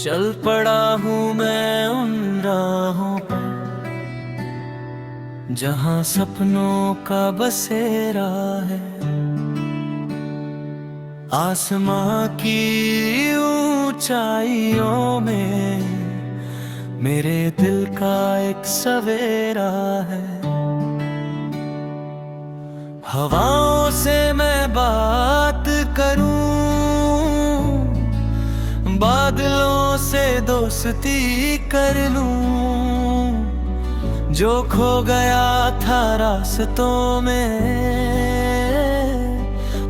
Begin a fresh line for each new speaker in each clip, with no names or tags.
चल पड़ा हूँ मैं उन राहों पर जहाँ सपनों का बसेरा है। आसमां की ऊंचाइयों में मेरे दिल का एक सवेरा है। हवाओं से मैं बात करूं, बादलों से दोस्ती कर लूं, जो खो गया था रास्तों में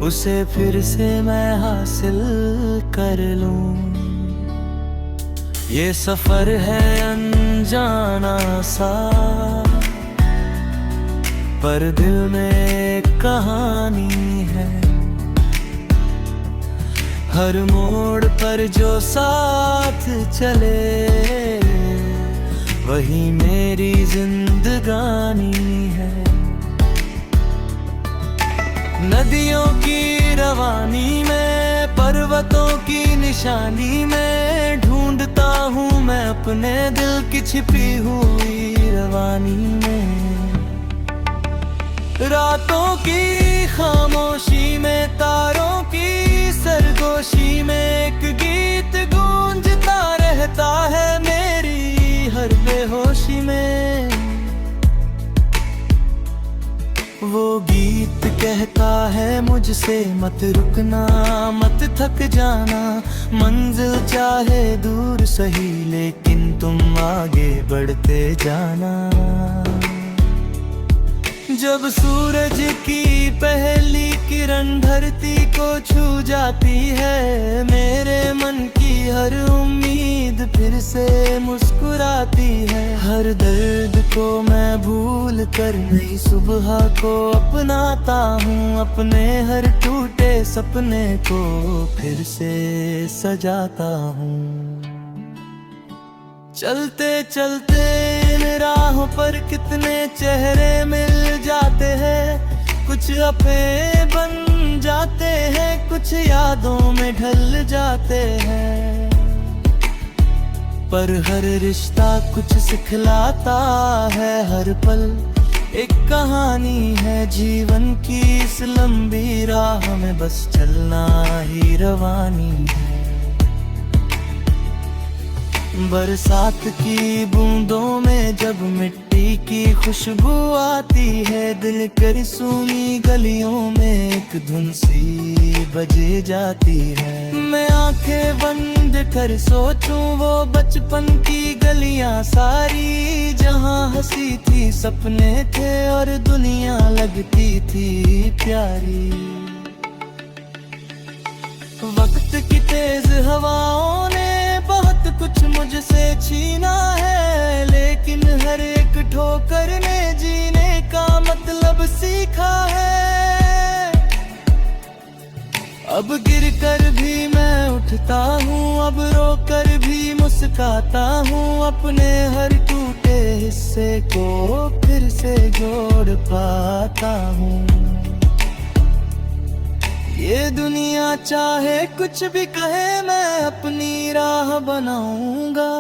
उसे फिर से मैं हासिल कर लूं। ये सफर है अनजाना सा, पर दिल में एक कहानी है। हर मोड़ पर जो साथ चले वही मेरी जिंदगानी है। नदियों की रवानी में, पर्वतों की निशानी में ढूंढता हूँ मैं अपने दिल की छिपी हुई रवानी में। रातों की खामोशी में, तारों की सरगोशी में एक गीत गूंजता रहता है मेरी हर बेहोशी में। वो गीत कहता है मुझसे मत रुकना, मत थक जाना, मंजिल चाहे दूर सही लेकिन तुम आगे बढ़ते जाना। जब सूरज की पहली किरण धरती को छू जाती है, मेरे मन की हर उम्मीद फिर से मुस्कुराती है। हर दर्द को मैं भूल कर नई सुबह को अपनाता हूँ, अपने हर टूटे सपने को फिर से सजाता हूँ। चलते चलते इन राहों पर कितने चेहरे मिल जाते हैं, कुछ अपने बन जाते हैं, कुछ यादों में ढल जाते हैं। पर हर रिश्ता कुछ सिखलाता है, हर पल एक कहानी है। जीवन की इस लंबी राह में बस चलना ही रवानी है। बरसात की बूंदों में जब मिट्टी की खुशबू आती है, दिल कर सुनी गलियों में एक धुन सी बजे जाती है। मैं आंखें बंद कर सोचूं वो बचपन की गलियां सारी, जहां हंसी थी सपने थे और दुनिया लगती थी प्यारी। वक्त की तेज हवाओं ने बहुत कुछ मुझसे छीना है, लेकिन हर एक ठोकर ने जीने का मतलब सीखा है। अब गिर कर भी मैं उठता हूँ, अब रो कर भी मुस्काता हूँ, अपने हर टूटे हिस्से को फिर से जोड़ पाता हूँ। ये दुनिया चाहे कुछ भी कहे मैं अपनी राह बनाऊंगा,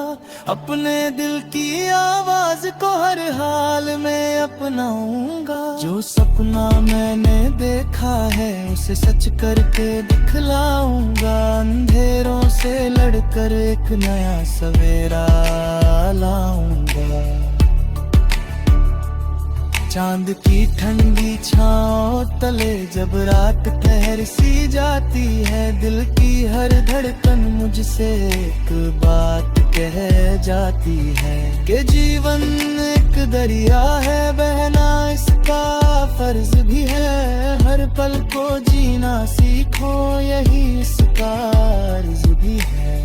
अपने दिल की आवाज को हर हाल में अपनाऊंगा। जो सपना मैंने देखा है उसे सच करके दिखलाऊंगा, अंधेरों से लड़कर एक नया सवेरा लाऊंगा। चांद की ठंडी छाँव तले जब रात ठहर सी जाती है, दिल की हर धड़कन मुझसे एक बात कह जाती है कि जीवन एक दरिया है, बहना इसका फर्ज भी है। हर पल को जीना सीखो यही इसका अर्ज भी है।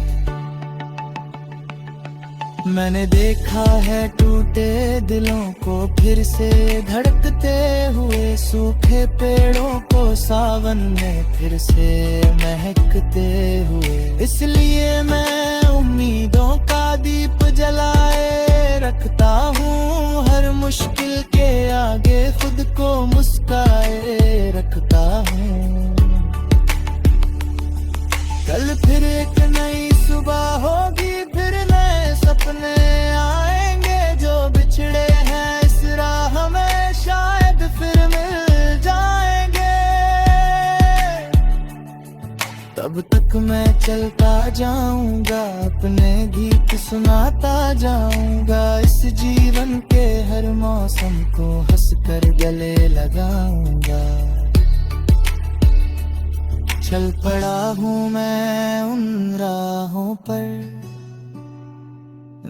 मैंने देखा है टूटे दिलों को फिर से धड़कते हुए, सूखे पेड़ों को सावन में फिर से महकते हुए। इसलिए मैं उम्मीदों का दीप जलाए रखता हूँ, हर मुश्किल के आगे खुद को मुस्काए रखता हूँ। कल फिर एक नई सुबह होगी, चलता जाऊंगा, अपने गीत सुनाता जाऊंगा। इस जीवन के हर मौसम को हंस कर गले लगाऊंगा। चल पड़ा हूँ मैं उन राहों पर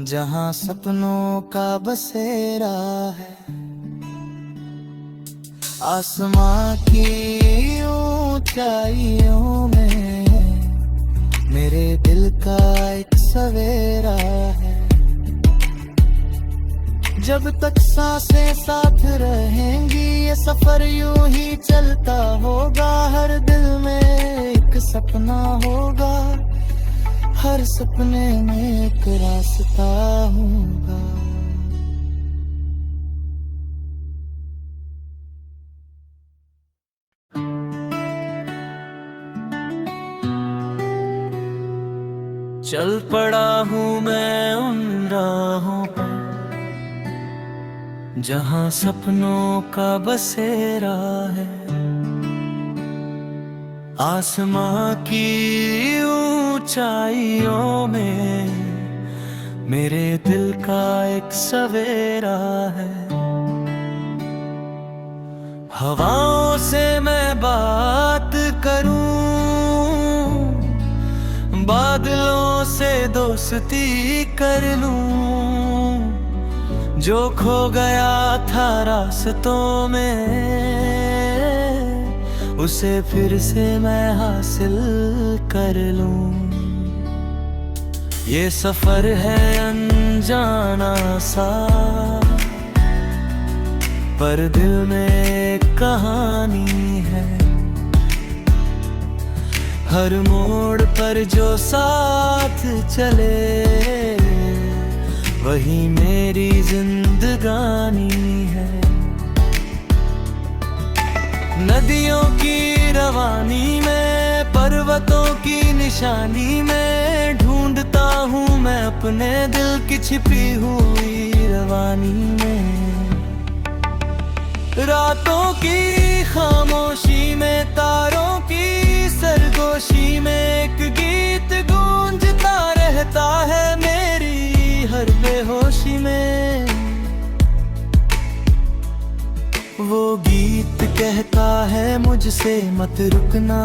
जहाँ सपनों का बसेरा है। आसमां की ऊंचाइयों में मेरे दिल का एक सवेरा है। जब तक सांसें साथ रहेंगी ये सफर यूं ही चलता होगा। हर दिल में एक सपना होगा, हर सपने में एक रास्ता होगा। चल पड़ा हूँ मैं उन राहों पर जहाँ सपनों का बसेरा है। आसमां की ऊंचाइयों में मेरे दिल का एक सवेरा है। हवाओं से मैं बात करूं, बादलों से दोस्ती कर लूं। जो खो गया था रास्तों में उसे फिर से मैं हासिल कर लूं। ये सफर है अनजाना सा, पर दिल में एक कहानी है। हर मोड़ पर जो साथ चले वही मेरी जिंदगानी है। नदियों की रवानी में, पर्वतों की निशानी में ढूंढता हूँ मैं अपने दिल की छिपी हुई रवानी में। रातों की खामोशी में, तारों की सरगोशी में एक गीत गूंजता रहता है मेरी हर बेहोशी में। वो गीत कहता है मुझसे मत रुकना,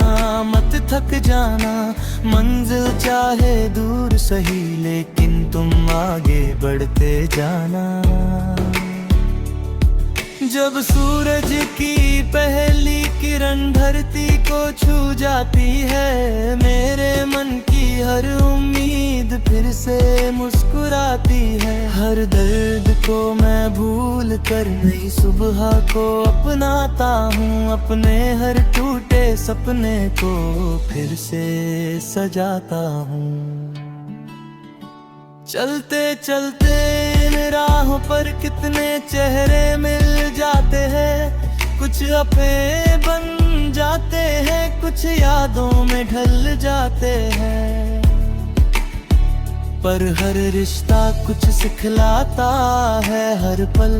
मत थक जाना। मंजिल चाहे दूर सही लेकिन तुम आगे बढ़ते जाना। जब सूरज की पहली किरण धरती को छू जाती है, मेरे मन की हर उम्मीद फिर से मुस्कुराती है। हर दर्द को मैं भूल कर नई सुबह को अपनाता हूँ, अपने हर टूटे सपने को फिर से सजाता हूँ। चलते चलते इन राहों पर कितने चेहरे मिल जाते हैं। कुछ अपने बन जाते हैं, कुछ यादों में ढल जाते हैं। पर हर रिश्ता कुछ सिखलाता है, हर पल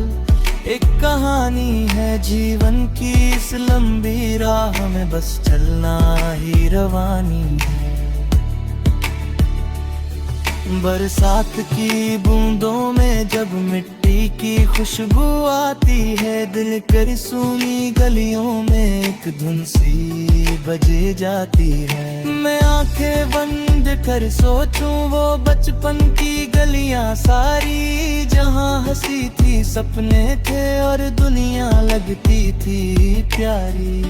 एक कहानी है। जीवन की इस लंबी राह में बस चलना ही रवानी है। बरसात की बूंदों में जब मिट्टी की खुशबू आती है, दिल कर सूनी गलियों में एक धुन सी बजे जाती है। मैं आंखें बंद कर सोचूं वो बचपन की गलियां सारी, जहां हंसी थी सपने थे और दुनिया लगती थी प्यारी।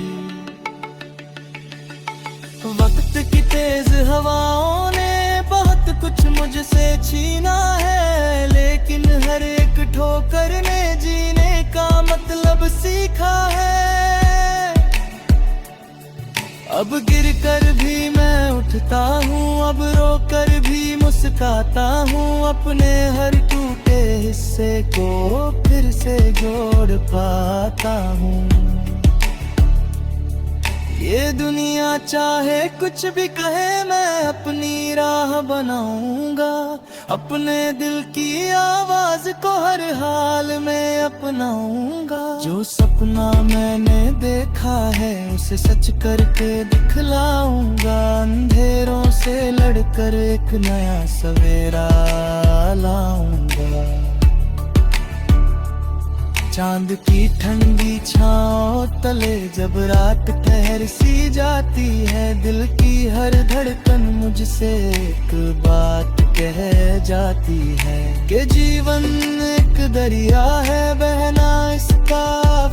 वक्त की तेज हवाओं ने बहुत कुछ मुझसे छीना है, लेकिन हर एक ठोकर ने जीने का मतलब सीखा है। अब गिर कर भी मैं उठता हूँ, अब रो कर भी मुस्काता हूँ। अपने हर टूटे हिस्से को फिर से जोड़ पाता हूँ। ये दुनिया चाहे कुछ भी कहे, मैं अपनी राह बनाऊंगा। अपने दिल की आवाज को हर हाल में अपनाऊंगा। जो सपना मैंने देखा है उसे सच करके दिखलाऊंगा। अंधेरों से लड़कर एक नया सवेरा लाऊंगा। चांद की ठंडी छाँव तले जब रात ठहर सी जाती है, दिल की हर धड़कन मुझसे एक बात कह जाती है कि जीवन एक दरिया है, बहना इसका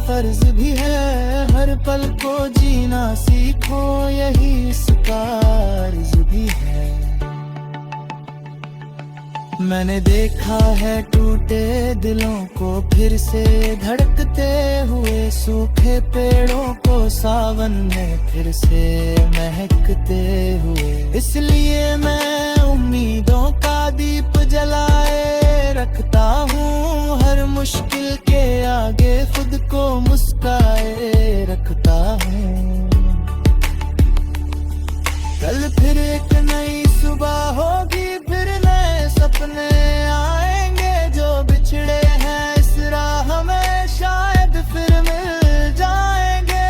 फर्ज भी है। हर पल को जीना सीखो, यही इसका अर्ज भी है। मैंने देखा है टूटे दिलों को फिर से धड़कते हुए, सूखे पेड़ों को सावन में फिर से महकते हुए। इसलिए मैं उम्मीदों का दीप जलाए रखता हूँ, हर मुश्किल के आगे खुद को मुस्काए रखता हूँ। कल फिर एक नई सुबह होगी, फिर नए सपने आएंगे। जो बिछड़े हैं इस राह में शायद फिर मिल जाएंगे।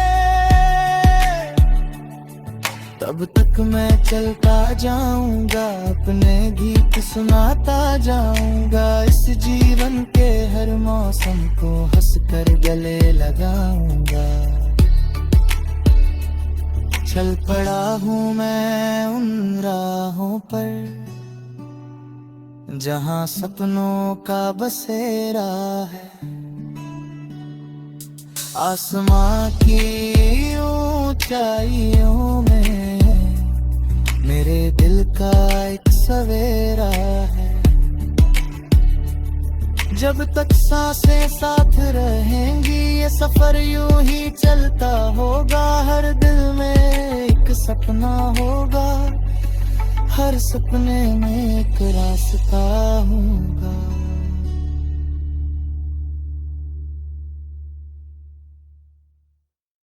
तब तक मैं चलता जाऊंगा, अपने गीत सुनाता जाऊंगा। इस जीवन के हर मौसम को हंसकर गले लगाऊंगा। चल पड़ा हूँ मैं उन राहों पर जहाँ सपनों का बसेरा है। आसमां की ऊंचाइयों में मेरे दिल का एक सवेरा है। जब तक सांसें साथ रहेंगी ये सफर यूं ही चलता होगा। हर दिल में एक सपना होगा, हर सपने में एक रास्ता होगा।